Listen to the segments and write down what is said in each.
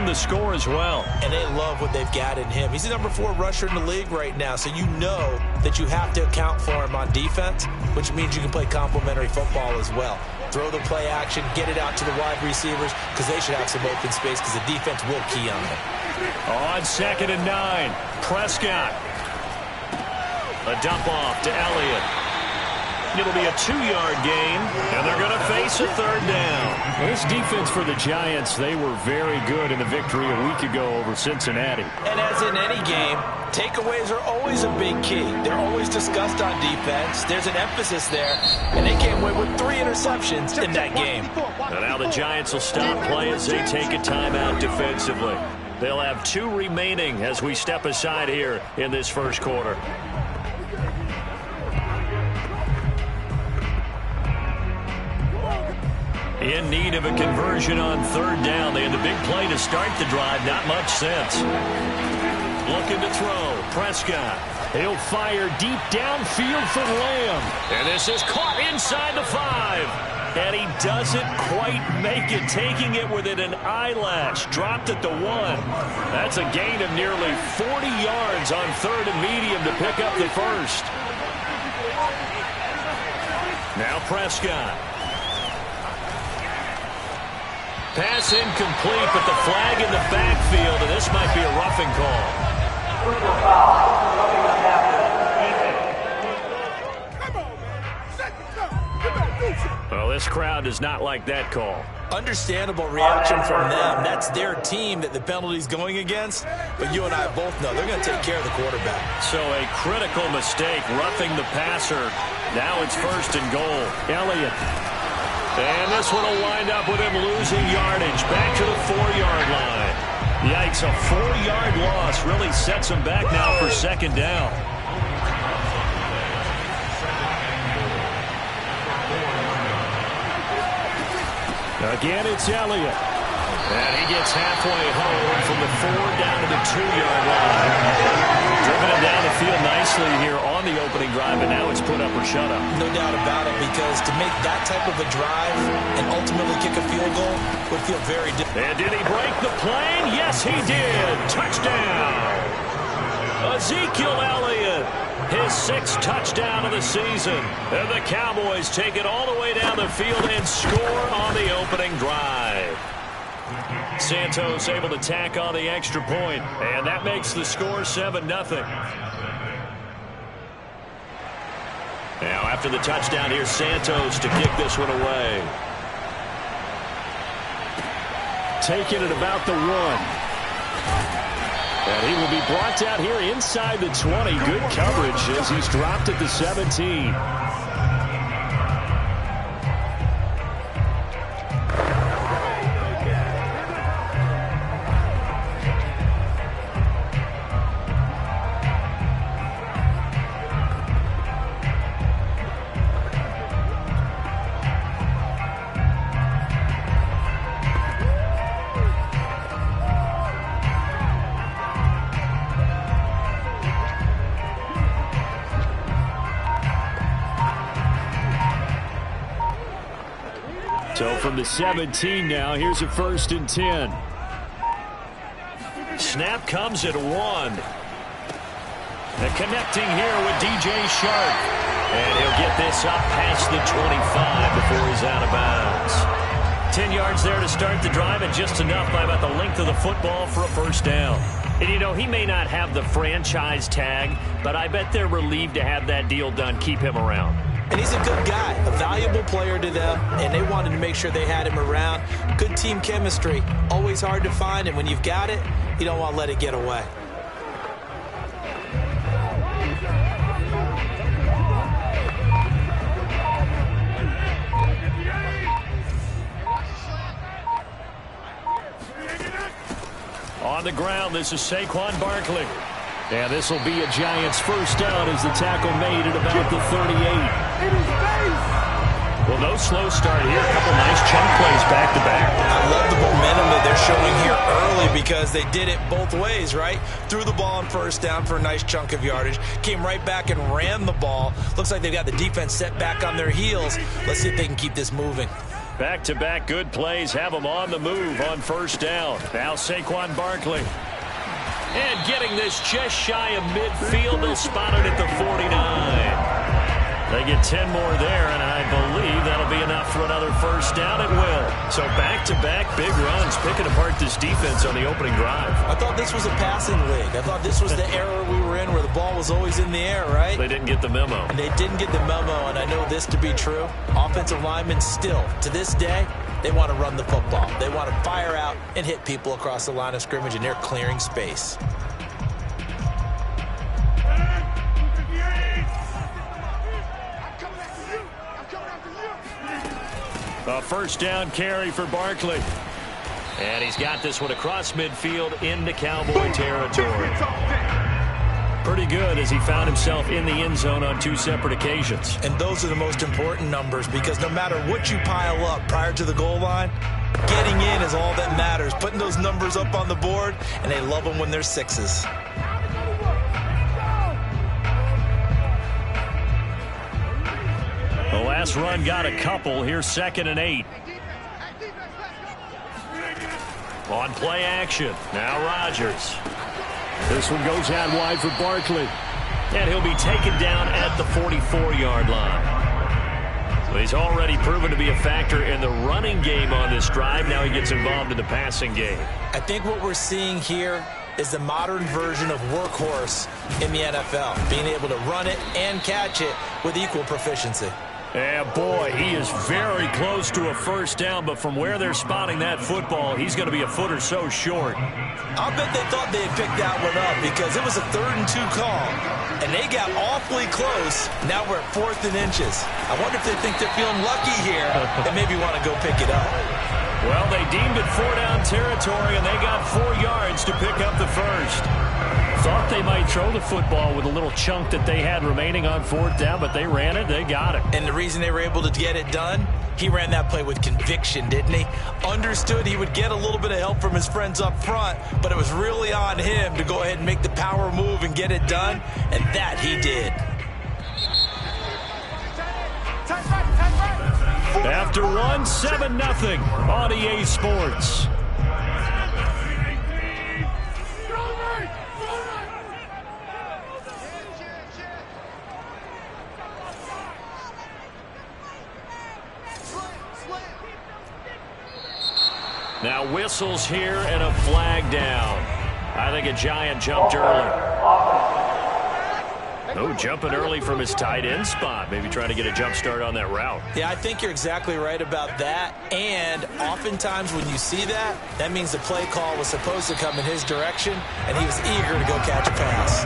the score as well. And they love what they've got in him. He's the number 4 rusher in the league right now, so you know that you have to account for him on defense, which means you can play complementary football as well. Throw the play action, get it out to the wide receivers, because they should have some open space, because the defense will key on them. On 2nd and 9, Prescott. A dump off to Elliott. It'll be a 2-yard gain, and they're going to face a 3rd down. Well, this defense for the Giants, they were very good in the victory a week ago over Cincinnati. And as in any game, takeaways are always a big key. They're always discussed on defense. There's an emphasis there, and they came away with 3 interceptions in that game. And now the Giants will stop play as they take a timeout defensively. They'll have 2 remaining as we step aside here in this first quarter. In need of a conversion on 3rd down. They had the big play to start the drive. Not much sense. Looking to throw. Prescott. He'll fire deep downfield for Lamb. And this is caught inside the 5. And he doesn't quite make it, taking it within an eyelash. Dropped at the 1. That's a gain of nearly 40 yards on 3rd and medium to pick up the first. Now Prescott. Pass incomplete, but the flag in the backfield, and this might be a roughing call. Well, this crowd does not like that call. Understandable reaction from them. That's their team that the penalty's going against. But you and I both know they're going to take care of the quarterback. So a critical mistake, roughing the passer. Now it's 1st and goal. Elliott. And this one will wind up with him losing yardage. Back to the 4-yard line. Yikes, a 4-yard loss really sets him back now for 2nd down. Again, it's Elliott. And he gets halfway home from the 4 down to the 2-yard line. Driven him down the field nicely here on the opening drive, and now it's put up or shut up. No doubt about it, because to make that type of a drive and ultimately kick a field goal would feel very different. And did he break the plane? Yes, he did. Touchdown. Ezekiel Elliott, his 6th touchdown of the season. And the Cowboys take it all the way down the field and score on the opening drive. Santos able to tack on the extra point, and that makes the score 7-0. Now after the touchdown, here's Santos to kick this one away. Taking it about the 1. And he will be brought out here inside the 20. Good coverage as he's dropped at the 17. So from the 17 now, here's a 1st and 10. Snap comes at 1. And connecting here with DJ Shark. And he'll get this up past the 25 before he's out of bounds. 10 yards there to start the drive, and just enough by about the length of the football for a 1st down. And, you know, he may not have the franchise tag, but I bet they're relieved to have that deal done, keep him around. And he's a good guy, a valuable player to them, and they wanted to make sure they had him around. Good team chemistry, always hard to find, and when you've got it, you don't want to let it get away. On the ground, this is Saquon Barkley. And this will be a Giants 1st down as the tackle made at about the 38. Well, no slow start here. A couple nice chunk plays back-to-back. I love the momentum that they're showing here early because they did it both ways, right? Threw the ball on 1st down for a nice chunk of yardage. Came right back and ran the ball. Looks like they've got the defense set back on their heels. Let's see if they can keep this moving. Back-to-back good plays have them on the move on first down. Now Saquon Barkley. And getting this just shy of midfield. They'll spot it at the 49. They get 10 more there, and I believe that'll be enough for another first down. It will. So back-to-back big runs, picking apart this defense on the opening drive. I thought this was a passing league. I thought this was the era we were in where the ball was always in the air, right? They didn't get the memo. And they didn't get the memo, and I know this to be true. Offensive linemen still, to this day, they want to run the football. They want to fire out and hit people across the line of scrimmage, and they're clearing space. A first down carry for Barkley. And he's got this one across midfield into Cowboy territory. Pretty good as he found himself in the end zone on 2 separate occasions. And those are the most important numbers because no matter what you pile up prior to the goal line, getting in is all that matters. Putting those numbers up on the board, and they love them when they're 6s. The last run got a couple. Here's 2nd and 8. On play action. Now Rodgers. This one goes out wide for Barkley. And he'll be taken down at the 44-yard line. So he's already proven to be a factor in the running game on this drive. Now he gets involved in the passing game. I think what we're seeing here is the modern version of workhorse in the NFL. Being able to run it and catch it with equal proficiency. And boy, he is very close to a first down, but from where they're spotting that football, he's going to be a foot or so short. I'll bet they thought they had picked that one up because it was a 3rd and 2 call, and they got awfully close. Now we're at 4th and inches. I wonder if they think they're feeling lucky here and maybe want to go pick it up. Well, they deemed it 4-down territory, and they got 4 yards to pick up the first. Thought they might throw the football with a little chunk that they had remaining on 4th down, but they ran it, they got it. And the reason they were able to get it done, he ran that play with conviction, didn't he? Understood he would get a little bit of help from his friends up front, but it was really on him to go ahead and make the power move and get it done, and that he did. After 7-0 on EA Sports. Now whistles here and a flag down. I think a Giant jumped early. Oh, jumping early from his tight end spot. Maybe trying to get a jump start on that route. Yeah, I think you're exactly right about that. And oftentimes when you see that, that means the play call was supposed to come in his direction, and he was eager to go catch a pass.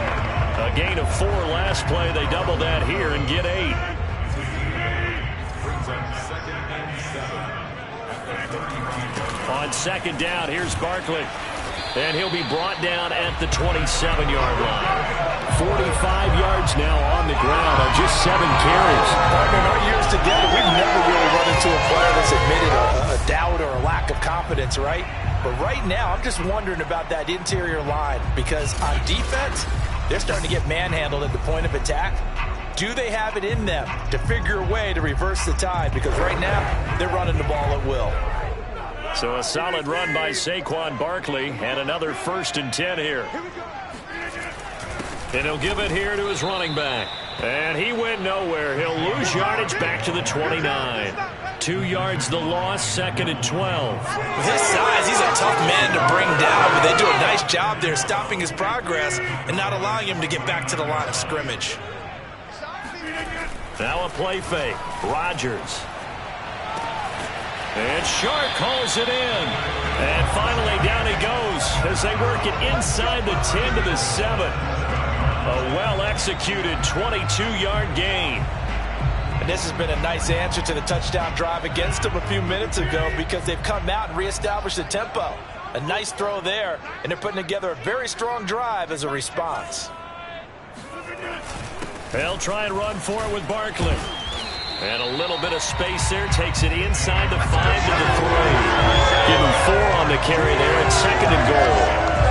A gain of 4 last play. They double that here and get 8. On 2nd down, here's Barkley. And he'll be brought down at the 27-yard line. 45 yards now on the ground on just 7 carries. In our years together, we've never really run into a player that's admitted a doubt or a lack of confidence, right? But right now, I'm just wondering about that interior line because on defense, they're starting to get manhandled at the point of attack. Do they have it in them to figure a way to reverse the tide? Because right now, they're running the ball at will. So a solid run by Saquon Barkley and another 1st and 10 here. And he'll give it here to his running back. And he went nowhere. He'll lose yardage back to the 29. 2 yards the loss, 2nd and 12. With his size, he's a tough man to bring down, but they do a nice job there stopping his progress and not allowing him to get back to the line of scrimmage. Now a play fake. Rodgers. And Shark calls it in. And finally down he goes as they work it inside the 10 to the 7. A well-executed 22-yard gain. And this has been a nice answer to the touchdown drive against them a few minutes ago because they've come out and reestablished the tempo. A nice throw there, and they're putting together a very strong drive as a response. They'll try and run for it with Barkley. And a little bit of space there. Takes it inside the 5 to the 3. Give him 4 on the carry there at 2nd and goal.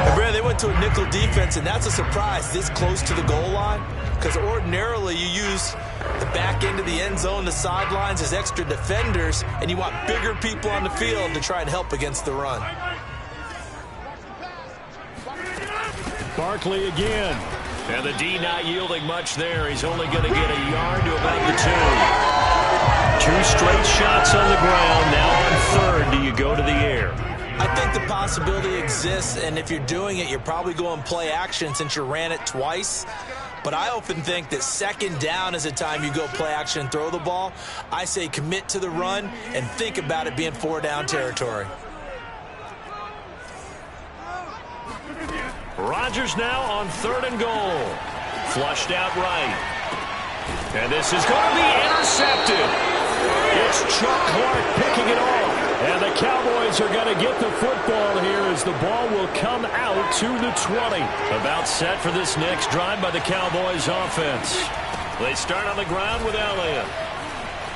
And Brad, they went into a nickel defense, and that's a surprise this close to the goal line, because ordinarily you use the back end of the end zone, the sidelines as extra defenders, and you want bigger people on the field to try and help against the run. Barkley again. And the D not yielding much there. He's only going to get a yard to about the 2. 2 straight shots on the ground. Now on third, do you go to the air? I think the possibility exists, and if you're doing it, you're probably going play action since you ran it twice. But I often think that second down is a time you go play action and throw the ball. I say commit to the run and think about it being 4-down territory. Rodgers now on 3rd and goal. Flushed out right. And this is going to be intercepted. It's Chuck Clark picking it off. And the Cowboys are going to get the football here as the ball will come out to the 20. About set for this next drive by the Cowboys offense. They start on the ground with Elliott.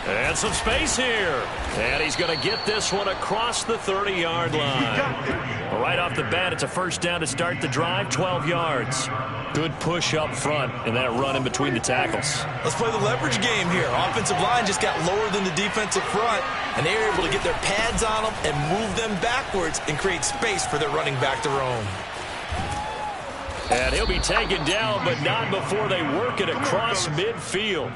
And some space here. And he's going to get this one across the 30-yard line. Right off the bat, it's a first down to start the drive, 12 yards. Good push up front and that run in between the tackles. Let's play the leverage game here. Offensive line just got lower than the defensive front, and they were able to get their pads on them and move them backwards and create space for their running back to roam. And he'll be taken down, but not before they work it across midfield.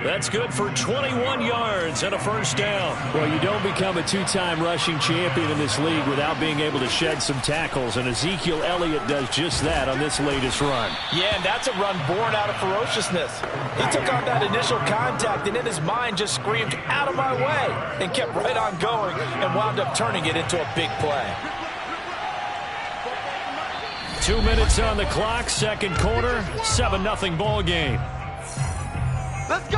That's good for 21 yards and a first down. Well, you don't become a 2-time rushing champion in this league without being able to shed some tackles, and Ezekiel Elliott does just that on this latest run. Yeah, and that's a run born out of ferociousness. He took on that initial contact, and then his mind just screamed, out of my way, and kept right on going and wound up turning it into a big play. 2 minutes on the clock, second quarter, 7-0 ball game. Let's go!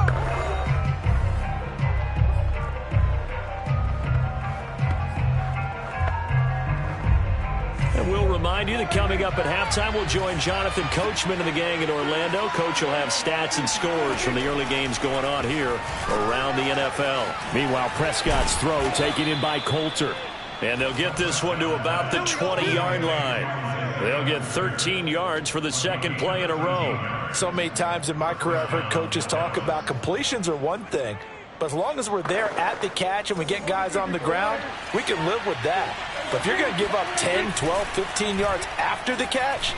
And we'll remind you that coming up at halftime, we'll join Jonathan Coachman and the gang in Orlando. Coach will have stats and scores from the early games going on here around the NFL. Meanwhile, Prescott's throw taken in by Coulter. And they'll get this one to about the 20-yard line. They'll get 13 yards for the second play in a row. So many times in my career, I've heard coaches talk about completions are one thing. But as long as we're there at the catch and we get guys on the ground, we can live with that. But if you're going to give up 10, 12, 15 yards after the catch,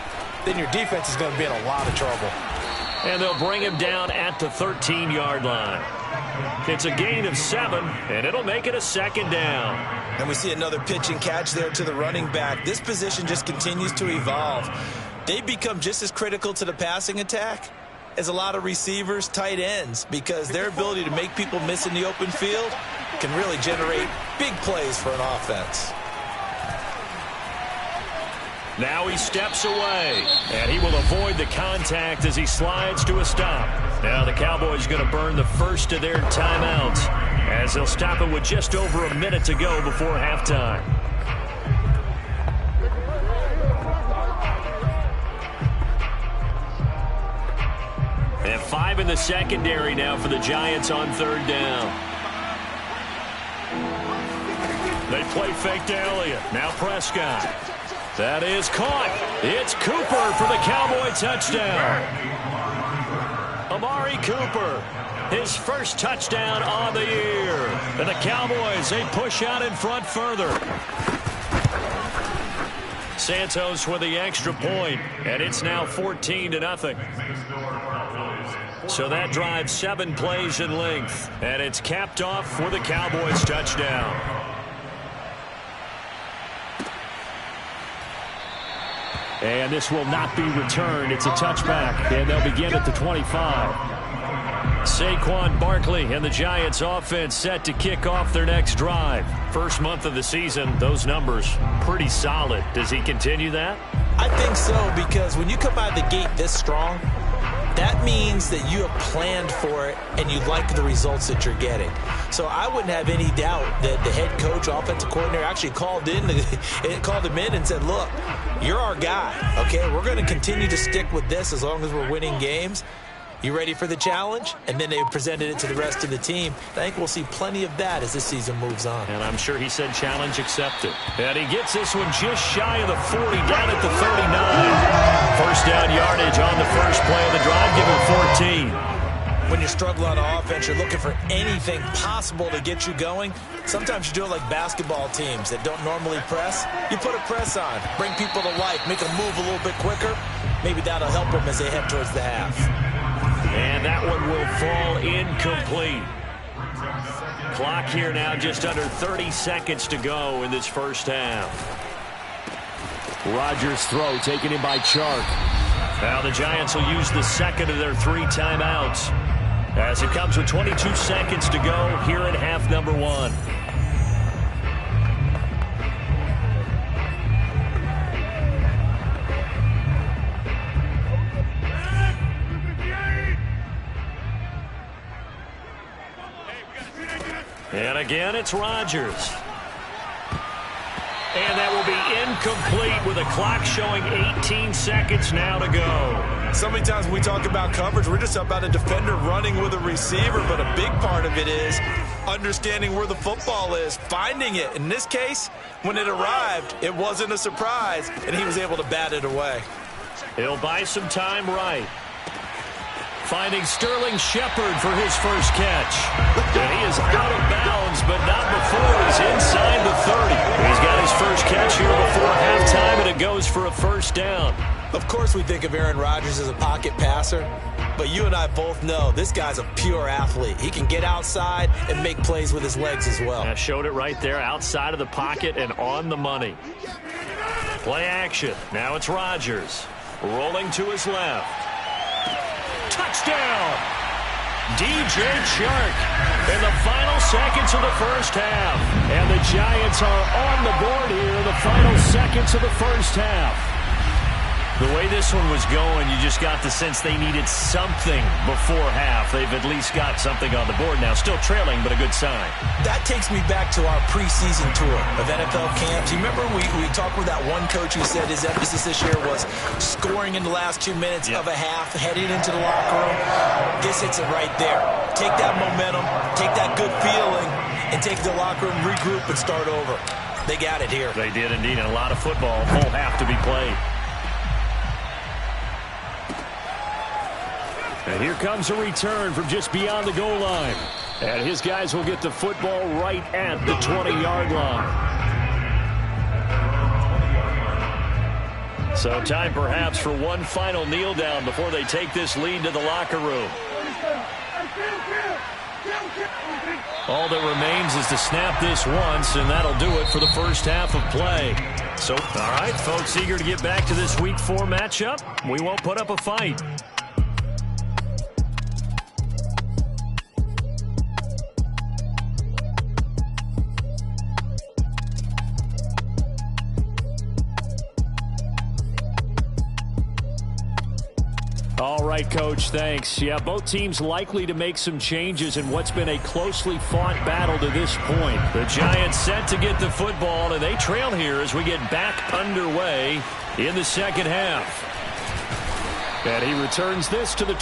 then your defense is going to be in a lot of trouble. And they'll bring him down at the 13-yard line. It's a gain of 7, and it'll make it a second down. And we see another pitch and catch there to the running back. This position just continues to evolve. They become just as critical to the passing attack as a lot of receivers, tight ends, because their ability to make people miss in the open field can really generate big plays for an offense. Now he steps away, and he will avoid the contact as he slides to a stop. Now the Cowboys going to burn the first of their timeouts as they'll stop it with just over a minute to go before halftime. And 5 in the secondary now for the Giants on third down. They play fake to Elliott. Now Prescott. That is caught. It's Cooper for the Cowboy touchdown. Amari Cooper, his first touchdown on the year. And the Cowboys, they push out in front further. Santos with the extra point, and it's now 14-0. So that drives 7 plays in length, and it's capped off with a Cowboys touchdown. And this will not be returned. It's a touchback, and they'll begin at the 25. Saquon Barkley and the Giants offense set to kick off their next drive. First month of the season, those numbers pretty solid. Does he continue that? I think so, because when you come out of the gate this strong, that means that you have planned for it and you like the results that you're getting. So I wouldn't have any doubt that the head coach, offensive coordinator actually called him in and said, look, you're our guy, okay? We're going to continue to stick with this as long as we're winning games. You ready for the challenge? And then they presented it to the rest of the team. I think we'll see plenty of that as this season moves on. And I'm sure he said challenge accepted. And he gets this one just shy of the 40, down at the 39. First down yardage on the first play of the drive, give him 14. When you're struggling on offense, you're looking for anything possible to get you going. Sometimes you do it like basketball teams that don't normally press. You put a press on, bring people to life, make them move a little bit quicker. Maybe that'll help them as they head towards the half. And that one will fall incomplete. Clock here now just under 30 seconds to go in this first half. Rodgers' throw taken in by Chark. Now the Giants will use the second of their 3 timeouts, as it comes with 22 seconds to go here in half number 1. And again, it's Rodgers. And that will be incomplete with a clock showing 18 seconds now to go. So many times when we talk about coverage, we're just about a defender running with a receiver, but a big part of it is understanding where the football is, finding it. In this case, when it arrived, it wasn't a surprise, and he was able to bat it away. He'll buy some time right. Finding Sterling Shepard for his first catch. And he is out of bounds, but not before he's inside the 30. He's got his first catch here before halftime, and it goes for a first down. Of course we think of Aaron Rodgers as a pocket passer, but you and I both know this guy's a pure athlete. He can get outside and make plays with his legs as well. I showed it right there, outside of the pocket and on the money. Play action. Now it's Rodgers. Rolling to his left. Touchdown! DJ Chark in the final seconds of the first half. And the Giants are on the board here in the final seconds of the first half. The way this one was going, you just got the sense they needed something before half. They've at least got something on the board now. Still trailing, but a good sign. That takes me back to our preseason tour of NFL camps. You remember we talked with that one coach who said his emphasis this year was scoring in the last 2 minutes of a half, heading into the locker room. This hits it right there. Take that momentum, take that good feeling, and take the locker room, regroup, and start over. They got it here. They did indeed, and a lot of football, full half to be played. And here comes a return from just beyond the goal line. And his guys will get the football right at the 20-yard line. So time perhaps for one final kneel down before they take this lead to the locker room. All that remains is to snap this once, and that'll do it for the first half of play. So, all right, folks, eager to get back to this Week 4 matchup. We won't put up a fight. All right, Coach, thanks. Yeah, both teams likely to make some changes in what's been a closely fought battle to this point. The Giants set to get the football, and they trail here as we get back underway in the second half. And he returns this to the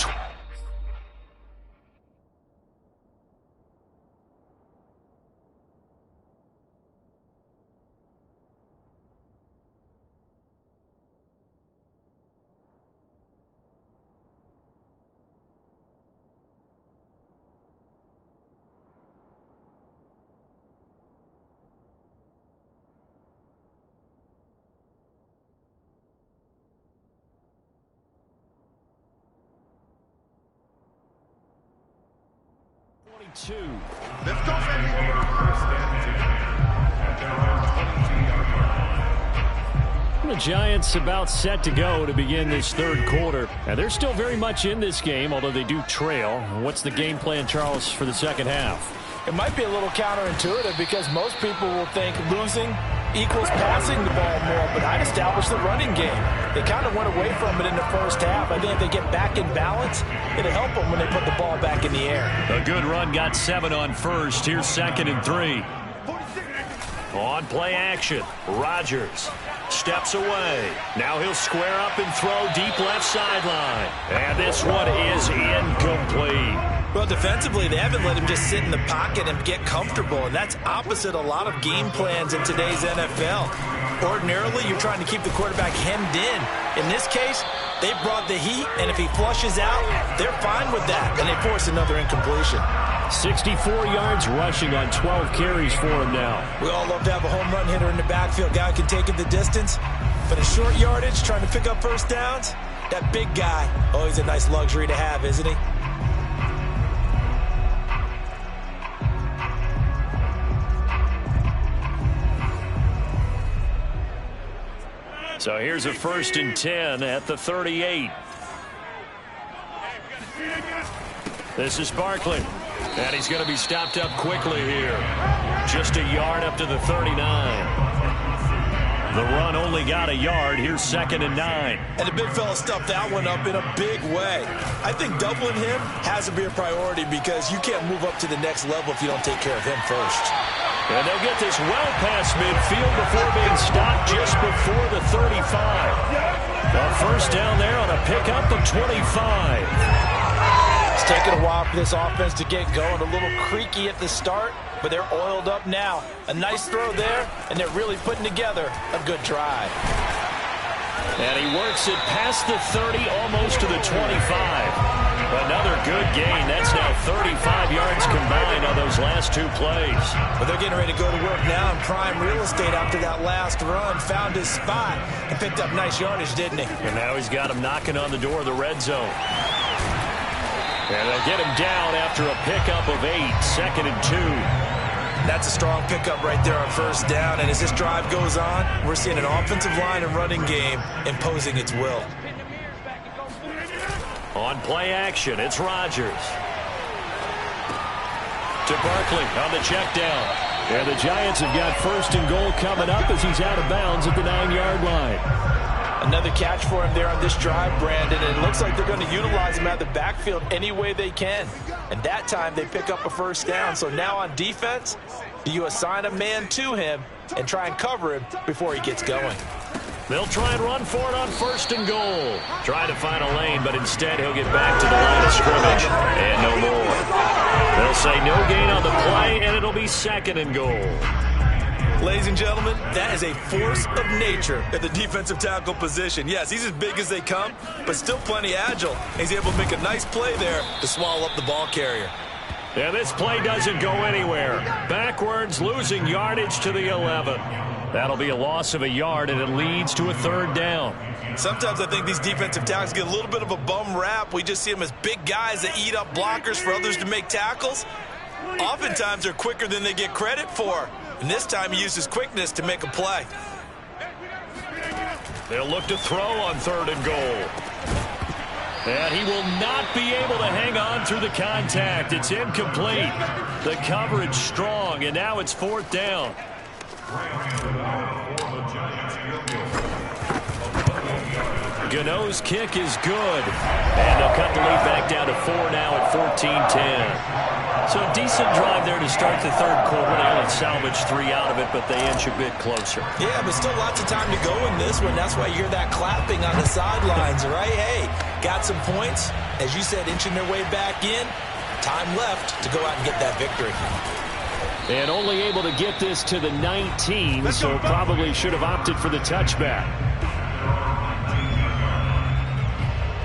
22. Let's go, baby. The Giants about set to go to begin this third quarter. And they're still very much in this game, although they do trail. What's the game plan, Charles, for the second half? It might be a little counterintuitive because most people will think losing equals passing the ball more, but I'd establish the running game. They kind of went away from it in the first half. I think if they get back in balance, it'll help them when they put the ball back in the air. A good run got 7 on first. Here's 2nd and 3. On play action, Rodgers. Steps away. Now he'll square up and throw deep left sideline. And this one is incomplete. Well, defensively, they haven't let him just sit in the pocket and get comfortable, and that's opposite a lot of game plans in today's NFL. Ordinarily, you're trying to keep the quarterback hemmed in. In this case, they brought the heat, and if he flushes out, they're fine with that, and they force another incompletion. 64 yards rushing on 12 carries for him now. We all love to have a home run hitter in the backfield. Guy who can take it the distance. But in short yardage, trying to pick up first downs, that big guy, always a nice luxury to have, isn't he? So here's a 1st and 10 at the 38. This is Barkley. And he's going to be stopped up quickly here. Just a yard up to the 39. The run only got a yard. Here's 2nd and 9. And the big fella stuffed that one up in a big way. I think doubling him has to be a priority because you can't move up to the next level if you don't take care of him first. And they'll get this well past midfield before being stopped just before the 35. A first down there on a pickup of 25. It's taken a while for this offense to get going. A little creaky at the start, but they're oiled up now. A nice throw there, and they're really putting together a good drive. And he works it past the 30, almost to the 25. Another good gain. That's now 35 yards combined on those last 2 plays. But they're getting ready to go to work now in prime real estate after that last run. Found his spot and picked up nice yardage, didn't he? And now he's got him knocking on the door of the red zone. And they'll get him down after a pickup of 8, 2nd and 2. That's a strong pickup right there on first down. And as this drive goes on, we're seeing an offensive line and running game imposing its will. On play action, it's Rodgers. To Barkley on the check down. And the Giants have got 1st and goal coming up as he's out of bounds at the 9-yard line. Another catch for him there on this drive, Brandon. And it looks like they're going to utilize him out of the backfield any way they can. And that time they pick up a first down. So now on defense, you assign a man to him and try and cover him before he gets going. They'll try and run for it on 1st and goal. Try to find a lane, but instead he'll get back to the line of scrimmage. And no more. They'll say no gain on the play, and it'll be 2nd and goal. Ladies and gentlemen, that is a force of nature at the defensive tackle position. Yes, he's as big as they come, but still plenty agile. He's able to make a nice play there to swallow up the ball carrier. Yeah, this play doesn't go anywhere. Backwards, losing yardage to the 11. That'll be a loss of a yard, and it leads to a 3rd down. Sometimes I think these defensive tackles get a little bit of a bum rap. We just see them as big guys that eat up blockers for others to make tackles. Oftentimes they're quicker than they get credit for. And this time he used his quickness to make a play. They'll look to throw on 3rd and goal. And he will not be able to hang on through the contact. It's incomplete. The coverage strong, and now it's 4th down. Gano's kick is good. And they'll cut the lead back down to 4 now at 14-10. So a decent drive there to start the 3rd quarter. They only salvaged 3 out of it, but they inch a bit closer. Yeah, but still lots of time to go in this one. That's why you hear that clapping on the sidelines, right? Hey, got some points. As you said, inching their way back in. Time left to go out and get that victory. And only able to get this to the 19, so probably should have opted for the touchback.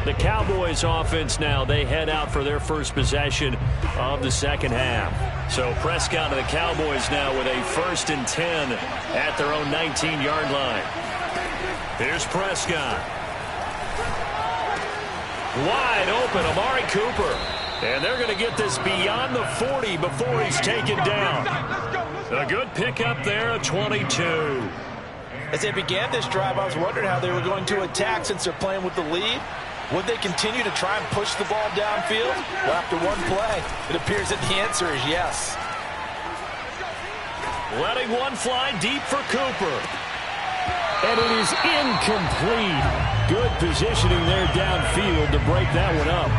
The Cowboys offense now, they head out for their first possession of the 2nd half. So Prescott and the Cowboys now with a 1st and 10 at their own 19-yard line. Here's Prescott. Wide open, Amari Cooper. And they're going to get this beyond the 40 before he's taken down. A good pickup there at 22. As they began this drive, I was wondering how they were going to attack since they're playing with the lead. Would they continue to try and push the ball downfield? Well, after one play, it appears that the answer is yes. Letting one fly deep for Cooper. And it is incomplete. Good positioning there downfield to break that one up.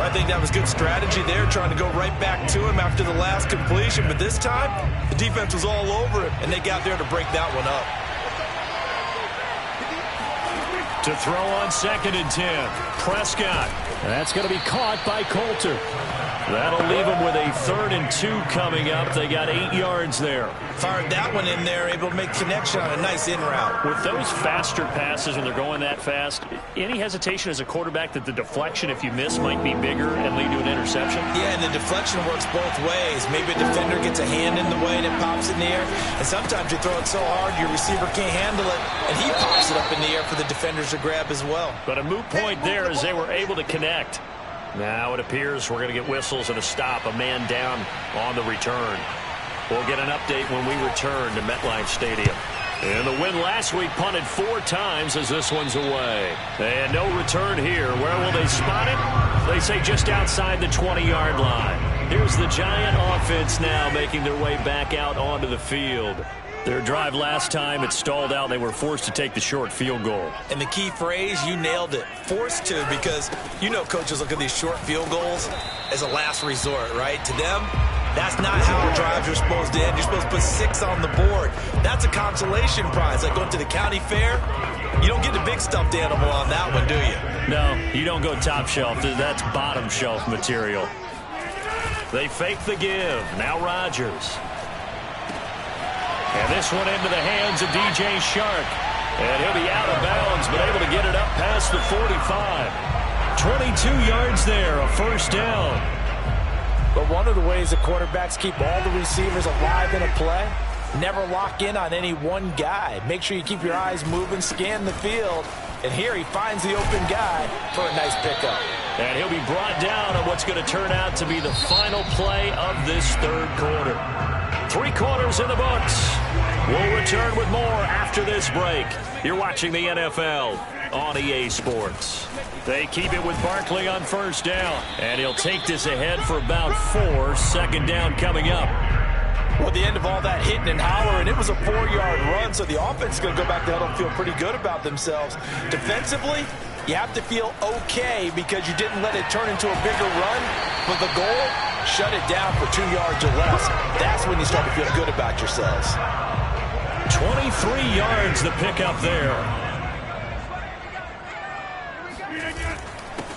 I think that was good strategy there, trying to go right back to him after the last completion. But this time, the defense was all over him, and they got there to break that one up. To throw on 2nd and 10. Prescott. That's going to be caught by Coulter. That'll leave them with a 3rd and 2 coming up. They got 8 yards there. Fired that one in there, able to make connection on a nice in route. With those faster passes when they're going that fast, any hesitation as a quarterback that the deflection, if you miss, might be bigger and lead to an interception? Yeah, and the deflection works both ways. Maybe a defender gets a hand in the way and it pops in the air. And sometimes you throw it so hard your receiver can't handle it, and he pops it up in the air for the defenders to grab as well. But a moot point there as they were able to connect. Now it appears we're going to get whistles and a stop, a man down on the return. We'll get an update when we return to MetLife Stadium. And the win last week punted 4 times as this one's away. And no return here. Where will they spot it? They say just outside the 20-yard line. Here's the Giant offense now making their way back out onto the field. Their drive last time, it stalled out. They were forced to take the short field goal. And the key phrase, you nailed it. Forced to, because you know coaches look at these short field goals as a last resort, right? To them, that's not how drives are supposed to end. You're supposed to put 6 on the board. That's a consolation prize. Like going to the county fair, you don't get the big stuffed animal on that one, do you? No, you don't go top shelf. That's bottom shelf material. They fake the give. Now Rodgers. And this one into the hands of DJ Shark. And he'll be out of bounds, but able to get it up past the 45. 22 yards there, a 1st down. But one of the ways that quarterbacks keep all the receivers alive in a play, never lock in on any one guy. Make sure you keep your eyes moving, scan the field. And here he finds the open guy for a nice pickup. And he'll be brought down on what's going to turn out to be the final play of this 3rd quarter. 3 quarters in the books. We'll return with more after this break. You're watching the NFL on EA Sports. They keep it with Barkley on 1st down. And he'll take this ahead for about 4. 2nd down coming up. Well, the end of all that hitting and hollering, it was a 4-yard run, so the offense is going to go back to huddle and feel pretty good about themselves. Defensively, you have to feel okay because you didn't let it turn into a bigger run. But the goal, shut it down for 2 yards or less. That's when you start to feel good about yourselves. 23 yards the pickup there.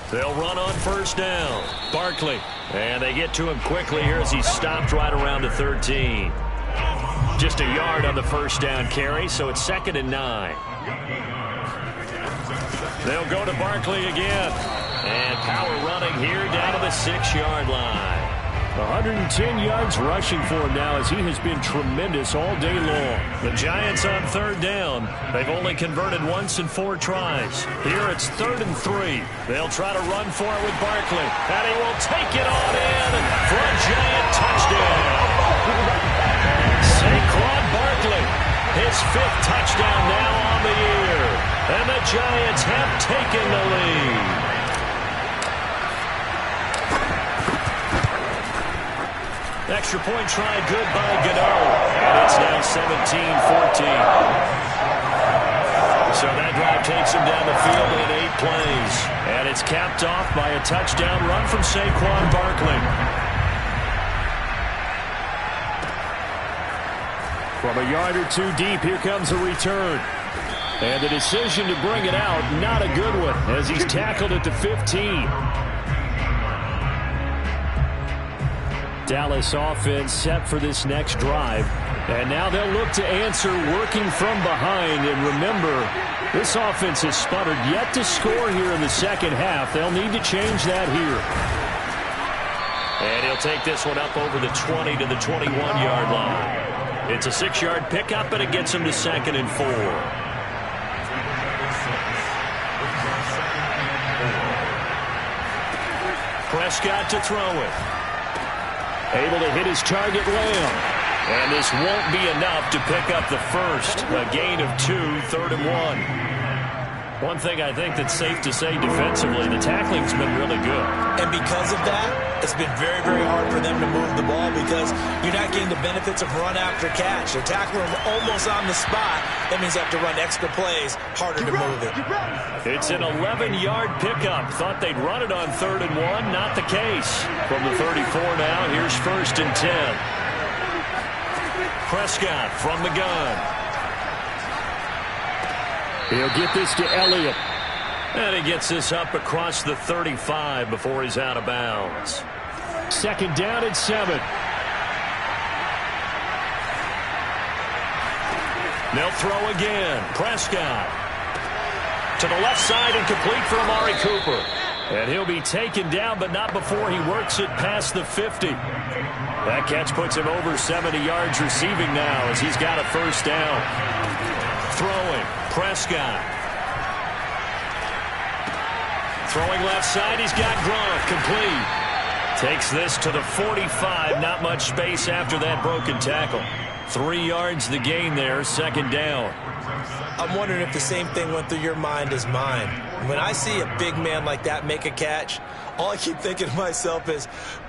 They'll run on 1st down. Barkley. And they get to him quickly here as he stopped right around the 13. Just a yard on the 1st down carry, so it's 2nd and 9. They'll go to Barkley again. And power running here down to the 6-yard line. 110 yards rushing for him now as he has been tremendous all day long. The Giants on 3rd down. They've only converted once in 4 tries. Here it's 3rd and 3. They'll try to run for it with Barkley. And he will take it on in for a Giant touchdown. Saquon Barkley, his 5th touchdown now on the year. And the Giants have taken the lead. Extra point try good by Gano. And it's now 17-14. So that drive takes him down the field in 8 plays. And it's capped off by a touchdown run from Saquon Barkley. From a yard or 2 deep, here comes a return. And the decision to bring it out, not a good one, as he's tackled at the 15. Dallas offense set for this next drive. And now they'll look to answer working from behind. And remember, this offense has sputtered yet to score here in the 2nd half. They'll need to change that here. And he'll take this one up over the 20 to the 21-yard line. It's a 6-yard pickup, and it gets him to 2nd and 4. Prescott to throw it. Able to hit his target, Lamb. And this won't be enough to pick up the 1st. A gain of 2, 3rd and 1. One thing I think that's safe to say defensively, the tackling's been really good. And because of that, it's been very, very hard for them to move the ball because you're not getting the benefits of run after catch. They're tackling them almost on the spot. That means they have to run extra plays, harder to move it. It's an 11-yard pickup. Thought they'd run it on 3rd and 1. Not the case. From the 34 now, here's 1st and 10. Prescott from the gun. He'll get this to Elliott. And he gets this up across the 35 before he's out of bounds. 2nd down and 7. They'll throw again. Prescott to the left side and complete for Amari Cooper. And he'll be taken down, but not before he works it past the 50. That catch puts him over 70 yards receiving now as he's got a 1st down. Throwing. Prescott. Throwing left side. He's got Gronk. Complete. Takes this to the 45. Not much space after that broken tackle. 3 yards the gain there. 2nd down. I'm wondering if the same thing went through your mind as mine. When I see a big man like that make a catch, all I keep thinking to myself is,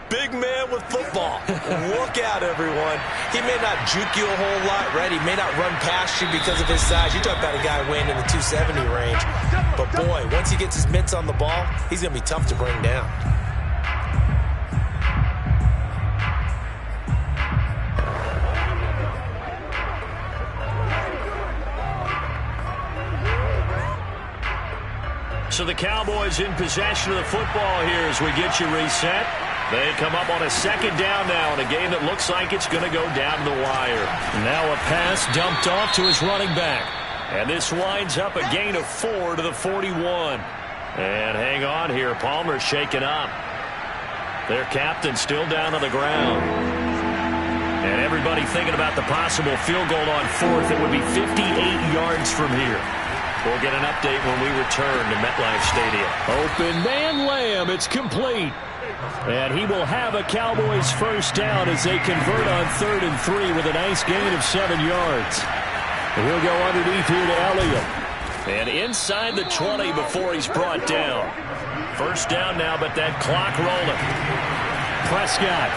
big man with football. Look out, everyone. He may not juke you a whole lot, right? He may not run past you because of his size. You talk about a guy weighing in the 270 range. But, boy, once he gets his mitts on the ball, he's going to be tough to bring down. So the Cowboys in possession of the football here as we get you reset. They come up on a 2nd down now in a game that looks like it's going to go down the wire. Now a pass dumped off to his running back. And this winds up a gain of 4 to the 41. And hang on here. Palmer's shaken up. Their captain still down on the ground. And everybody thinking about the possible field goal on 4th. It would be 58 yards from here. We'll get an update when we return to MetLife Stadium. Open man Lamb. It's complete. And he will have a Cowboys 1st down as they convert on 3rd and 3 with a nice gain of 7 yards. And he'll go underneath here to Elliott. And inside the 20 before he's brought down. 1st down now, but that clock rolling. Prescott.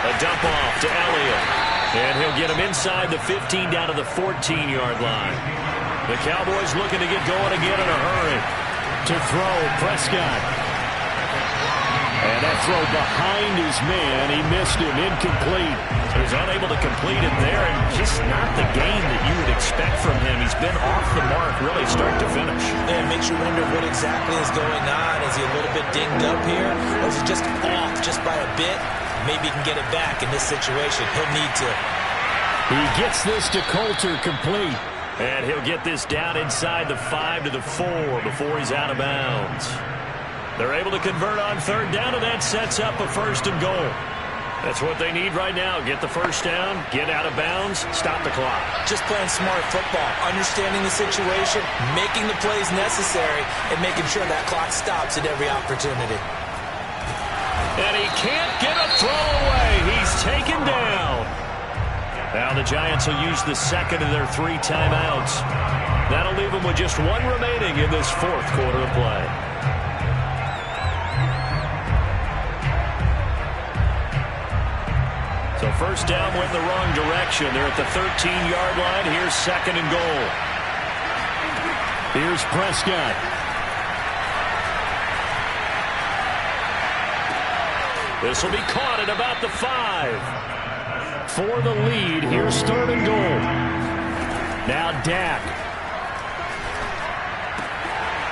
A dump off to Elliott. And he'll get him inside the 15 down to the 14-yard line. The Cowboys looking to get going again in a hurry. To throw, Prescott. And that throw behind his man. He missed him. Incomplete. He's unable to complete it there, and just not the game that you would expect from him. He's been off the mark really start to finish. Yeah, it makes you wonder what exactly is going on. Is he a little bit dinged up here? Or is he just off just by a bit? Maybe he can get it back in this situation. He'll need to. He gets this to Coulter, complete. And he'll get this down inside the 5 to the 4 before he's out of bounds. They're able to convert on 3rd down, and that sets up a 1st and goal. That's what they need right now. Get the 1st down, get out of bounds, stop the clock. Just playing smart football, understanding the situation, making the plays necessary, and making sure that clock stops at every opportunity. And he can't get a throw away. He's taken down. Now the Giants will use the 2nd of their 3 timeouts. That'll leave them with just 1 remaining in this 4th quarter of play. So 1st down went in the wrong direction. They're at the 13-yard line. Here's 2nd and goal. Here's Prescott. This will be caught at about the 5. For the lead, here's 3rd and goal. Now Dak.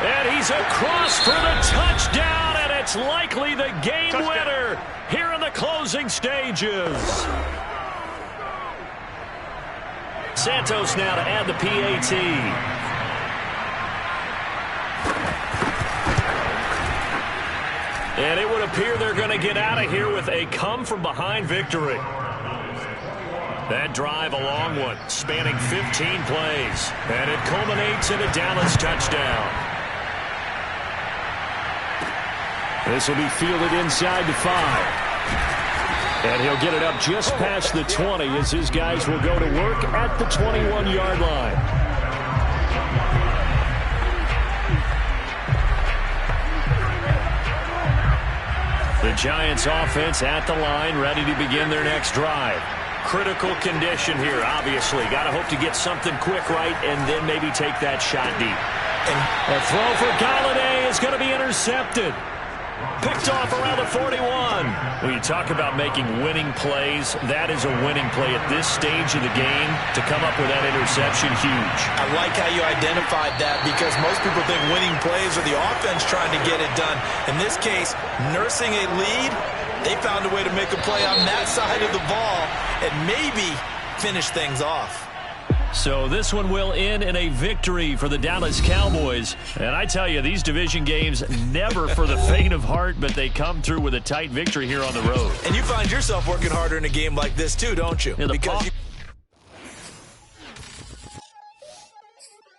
And he's across for the touchdown, and it's likely the game winner here in the closing stages. Santos now to add the PAT. And it would appear they're going to get out of here with a come-from-behind victory. That drive, a long one, spanning 15 plays. And it culminates in a Dallas touchdown. This will be fielded inside the 5. And he'll get it up just past the 20 as his guys will go to work at the 21-yard line. The Giants offense at the line, ready to begin their next drive. Critical condition here, obviously. Got to hope to get something quick right and then maybe take that shot deep. And a throw for Galladay is going to be intercepted. Picked off around the 41. When you talk about making winning plays, that is a winning play at this stage of the game. To come up with that interception, huge. I like how you identified that, because most people think winning plays are the offense trying to get it done. In this case, nursing a lead, they found a way to make a play on that side of the ball and maybe finish things off. So this one will end in a victory for the Dallas Cowboys. And I tell you, these division games, never for the faint of heart, but they come through with a tight victory here on the road. And you find yourself working harder in a game like this too, don't you? Yeah, because